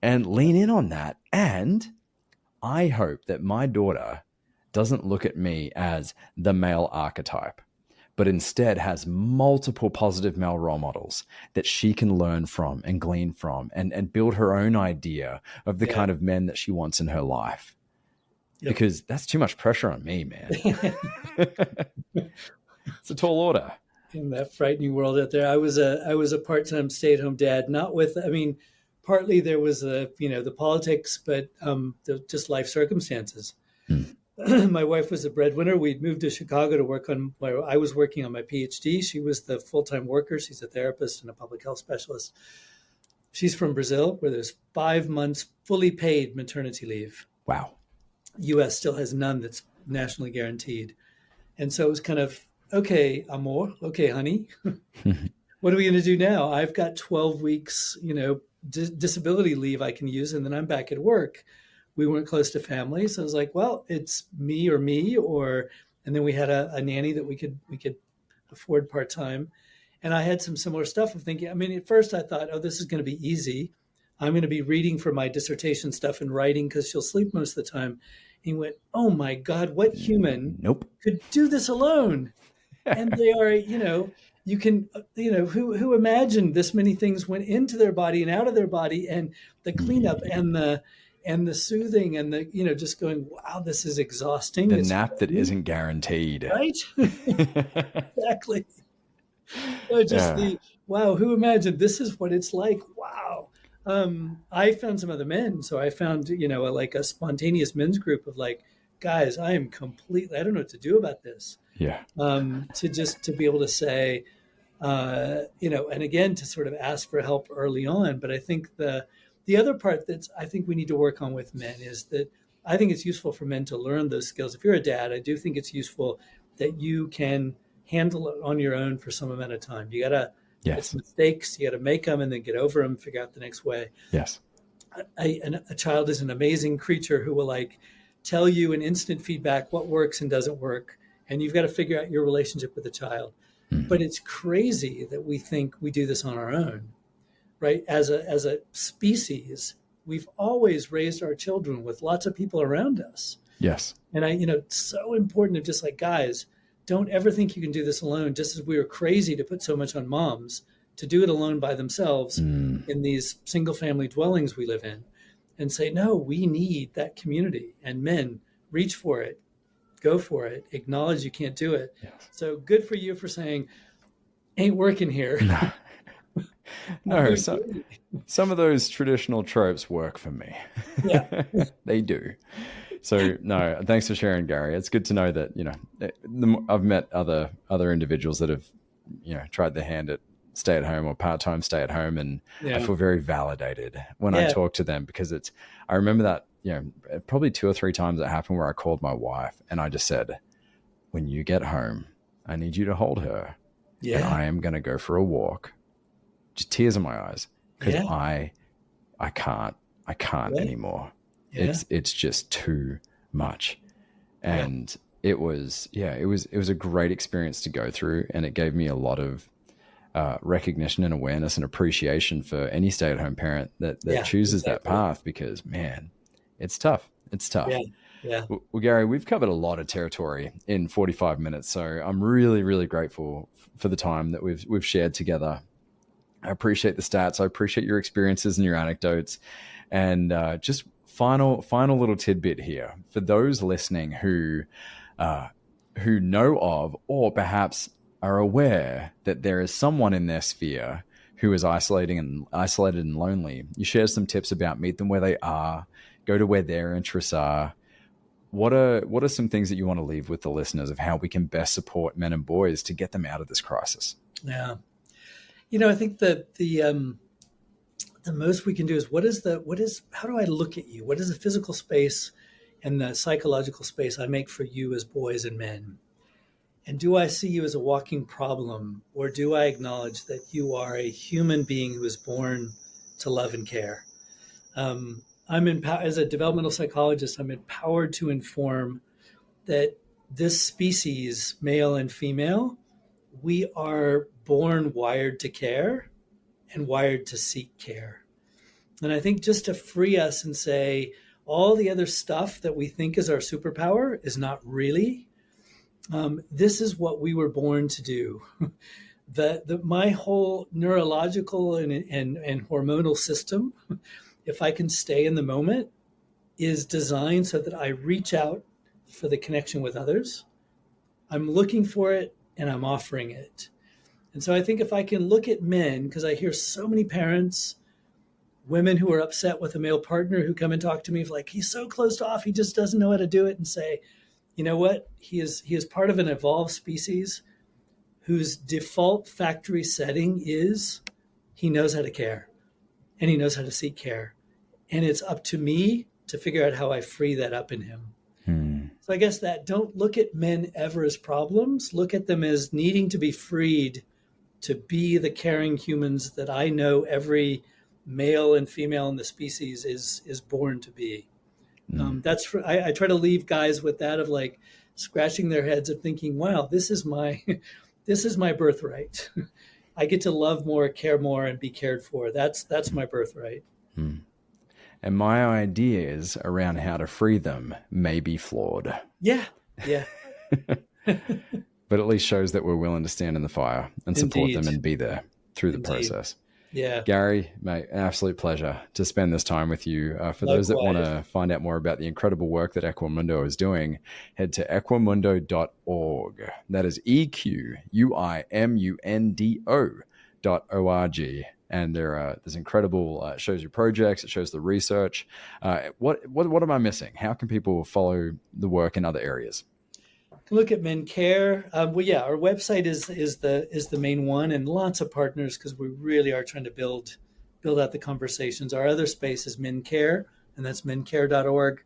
and lean in on that. And I hope that my daughter doesn't look at me as the male archetype, but instead has multiple positive male role models that she can learn from and glean from and build her own idea of the kind of men that she wants in her life. Yep. Because that's too much pressure on me, man. It's a tall order. In that frightening world out there, I was a part-time stay-at-home dad, not with, I mean, partly there was the politics, but just life circumstances. My wife was a breadwinner. We'd moved to Chicago to work on I was working on my PhD. She was the full-time worker. She's a therapist and a public health specialist. She's from Brazil, where there's 5 months fully paid maternity leave. Wow. US still has none that's nationally guaranteed. And so it was kind of, okay, amor, okay, honey, what are we going to do now? I've got 12 weeks, disability leave I can use, and then I'm back at work. We weren't close to family. So I was like, well, it's me, and then we had a nanny that we could afford part-time. And I had some similar stuff of thinking, I mean, at first I thought, oh, this is going to be easy. I'm going to be reading for my dissertation stuff and writing because she'll sleep most of the time. He went, oh my God, what human could do this alone? And they are, you can, who imagined this many things went into their body and out of their body, and the cleanup and the soothing and the, just going, wow, this is exhausting. The nap that isn't guaranteed. Right? Exactly. Wow, who imagined this is what it's like? Wow. I found some other men. So I found, like a spontaneous men's group of like, guys, I don't know what to do about this. Yeah. To be able to say, and again, to sort of ask for help early on. But I think the other part I think we need to work on with men is that I think it's useful for men to learn those skills. If you're a dad, I do think it's useful that you can handle it on your own for some amount of time. You got to, it's mistakes, you got to make them and then get over them, figure out the next way. Yes. A child is an amazing creature who will like tell you in instant feedback what works and doesn't work. And you've got to figure out your relationship with the child. Mm-hmm. But it's crazy that we think we do this on our own, right? As a species, we've always raised our children with lots of people around us. Yes. And it's so important to just like, guys, don't ever think you can do this alone. Just as we were crazy to put so much on moms to do it alone by themselves in these single family dwellings we live in, and say, no, we need that community, and men reach for it, go for it, acknowledge you can't do it. Yes. So good for you for saying, ain't working here. No, some of those traditional tropes work for me. Yeah. They do. So no, thanks for sharing, Gary. It's good to know that, I've met other individuals that have, tried their hand at stay at home or part-time stay at home. And I feel very validated when I talk to them, because I remember that, probably 2 or 3 times it happened where I called my wife and I just said, when you get home, I need you to hold her. Yeah. And I am going to go for a walk. Just tears in my eyes. Because I can't anymore. Yeah. It's just too much. And it was a great experience to go through. And it gave me a lot of recognition and awareness and appreciation for any stay-at-home parent that chooses that path, because man, it's tough. It's tough. Yeah. Well, Gary, we've covered a lot of territory in 45 minutes. So I'm really, really grateful for the time that we've shared together. I appreciate the stats. I appreciate your experiences and your anecdotes. And just final little tidbit here for those listening who know of, or perhaps are aware that there is someone in their sphere who is isolated and lonely. You share some tips about meet them where they are, go to where their interests are. What are some things that you want to leave with the listeners of how we can best support men and boys to get them out of this crisis? Yeah. I think that the most we can do is how do I look at you? What is the physical space and the psychological space I make for you as boys and men? And do I see you as a walking problem, or do I acknowledge that you are a human being who was born to love and care? As a developmental psychologist, I'm empowered to inform that this species, male and female, we are born wired to care and wired to seek care. And I think just to free us and say all the other stuff that we think is our superpower is not really. This is what we were born to do. My whole neurological and hormonal system, if I can stay in the moment, is designed so that I reach out for the connection with others. I'm looking for it and I'm offering it. And so I think if I can look at men, because I hear so many parents, women who are upset with a male partner who come and talk to me like, he's so closed off, he just doesn't know how to do it, and say, you know what? He is part of an evolved species whose default factory setting is he knows how to care and he knows how to seek care. And it's up to me to figure out how I free that up in him. So I guess that don't look at men ever as problems, look at them as needing to be freed to be the caring humans that I know every male and female in the species is born to be. I try to leave guys with that of like scratching their heads of thinking, wow, this is my birthright. I get to love more, care more, and be cared for. That's my birthright. And my ideas around how to free them may be flawed. Yeah. But at least shows that we're willing to stand in the fire and support them and be there through the process. Yeah. Gary, mate, an absolute pleasure to spend this time with you. For those that want to find out more about the incredible work that Equimundo is doing, head to equimundo.org. That is EQUIMUNDO.org. And there's incredible, shows your projects, it shows the research. What am I missing? How can people follow the work in other areas? Look at Men Care. Our website is the main one, and lots of partners because we really are trying to build out the conversations. Our other space is Men Care, and that's mencare.org.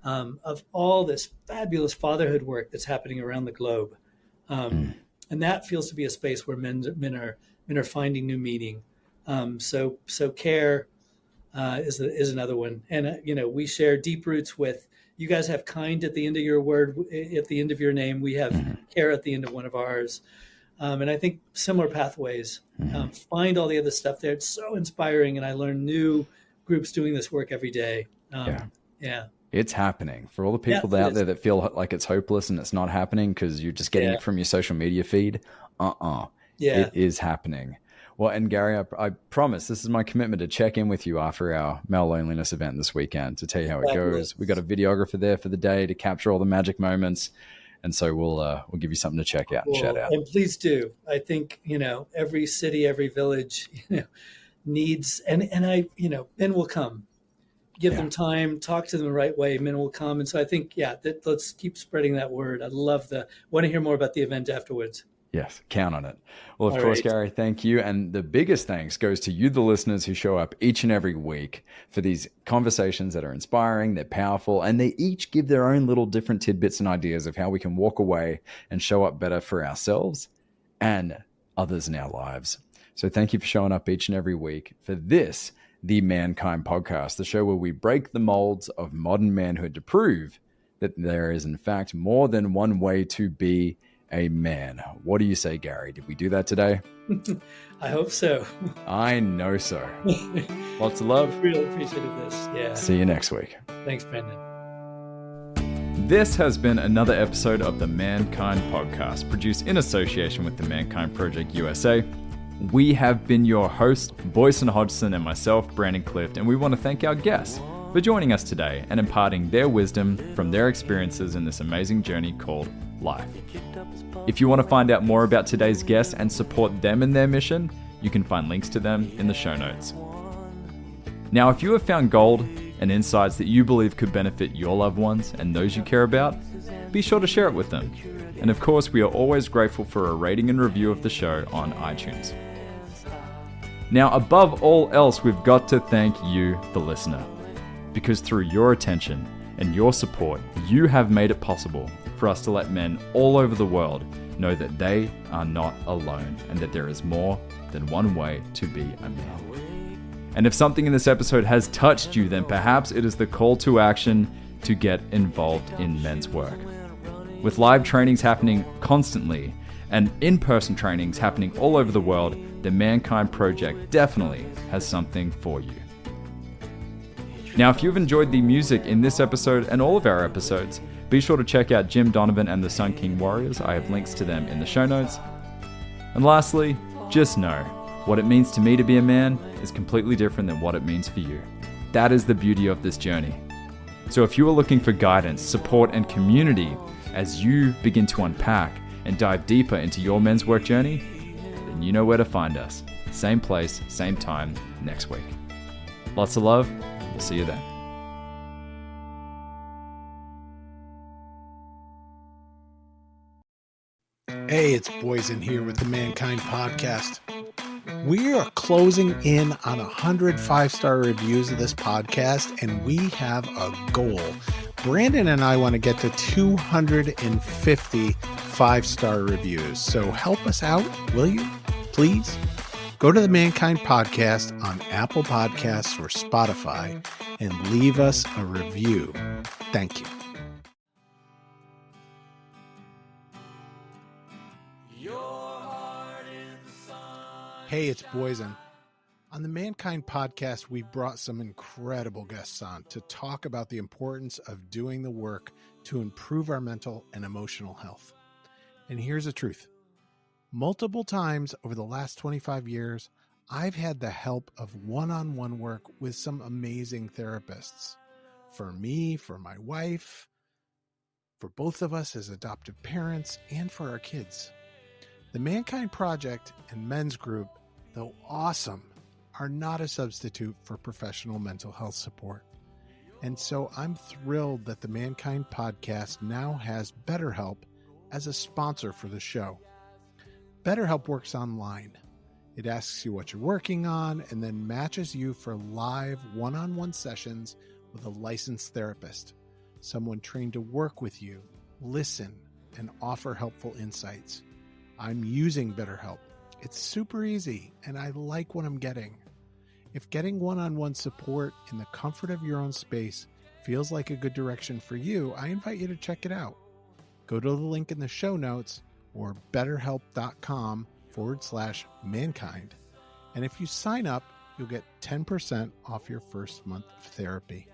Of all this fabulous fatherhood work that's happening around the globe, and that feels to be a space where men are finding new meaning. So care is another one, and we share deep roots with. You guys have kind at the end of your word, at the end of your name. We have care at the end of one of ours. And I think similar pathways. Find all the other stuff there. It's so inspiring. And I learn new groups doing this work every day. Yeah. It's happening. For all the people out there that feel like it's hopeless and it's not happening because you're just getting it from your social media feed. It is happening. Well, and Gary, I promise this is my commitment to check in with you after our male loneliness event this weekend to tell you how it goes. We got a videographer there for the day to capture all the magic moments. And so we'll give you something to check out and shout out. And please do. I think, every city, every village, needs, and men will come. Give them time, talk to them the right way. Men will come. And so I think, let's keep spreading that word. I want to hear more about the event afterwards. Yes, count on it. Well, of course, Gary, thank you. And the biggest thanks goes to you, the listeners who show up each and every week for these conversations that are inspiring, they're powerful, and they each give their own little different tidbits and ideas of how we can walk away and show up better for ourselves and others in our lives. So thank you for showing up each and every week for this, the Mankind Podcast, the show where we break the molds of modern manhood to prove that there is, in fact, more than one way to be a man. What do you say, Gary? Did we do that today? I hope so. I know so. Lots of love. Really appreciated this. Yeah. See you next week. Thanks, Brendan. This has been another episode of the Mankind Podcast, produced in association with the Mankind Project USA. We have been your host, Boyson Hodgson, and myself, Brandon Clift, and we want to thank our guests for joining us today and imparting their wisdom from their experiences in this amazing journey called life. If you want to find out more about today's guests and support them in their mission, you can find links to them in the show notes. Now, if you have found gold and insights that you believe could benefit your loved ones and those you care about, be sure to share it with them. And of course, we are always grateful for a rating and review of the show on iTunes. Now, above all else, we've got to thank you, the listener, because through your attention and your support, you have made it possible for us to let men all over the world know that they are not alone and that there is more than one way to be a man. And if something in this episode has touched you, then perhaps it is the call to action to get involved in men's work. With live trainings happening constantly and in-person trainings happening all over the world, the Mankind Project definitely has something for you. Now, if you've enjoyed the music in this episode and all of our episodes, be sure to check out Jim Donovan and the Sun King Warriors. I have links to them in the show notes. And lastly, just know, what it means to me to be a man is completely different than what it means for you. That is the beauty of this journey. So if you are looking for guidance, support, and community as you begin to unpack and dive deeper into your men's work journey, then you know where to find us. Same place, same time, next week. Lots of love. We'll see you then. Hey, it's Boysen here with the Mankind Podcast. We are closing in on 100 5-star reviews of this podcast, and we have a goal. Brandon and I want to get to 250 5-star reviews. So help us out, will you? Please go to the Mankind Podcast on Apple Podcasts or Spotify and leave us a review. Thank you. Hey, it's Boysen. On the Mankind Podcast, we've brought some incredible guests on to talk about the importance of doing the work to improve our mental and emotional health. And here's the truth. Multiple times over the last 25 years, I've had the help of one-on-one work with some amazing therapists. For me, for my wife, for both of us as adoptive parents, and for our kids. The Mankind Project and Men's Group, though awesome, are not a substitute for professional mental health support. And so I'm thrilled that the Mankind Podcast now has BetterHelp as a sponsor for the show. BetterHelp works online. It asks you what you're working on and then matches you for live one-on-one sessions with a licensed therapist, someone trained to work with you, listen, and offer helpful insights. I'm using BetterHelp. It's super easy, and I like what I'm getting. If getting one-on-one support in the comfort of your own space feels like a good direction for you, I invite you to check it out. Go to the link in the show notes or betterhelp.com/mankind. And if you sign up, you'll get 10% off your first month of therapy.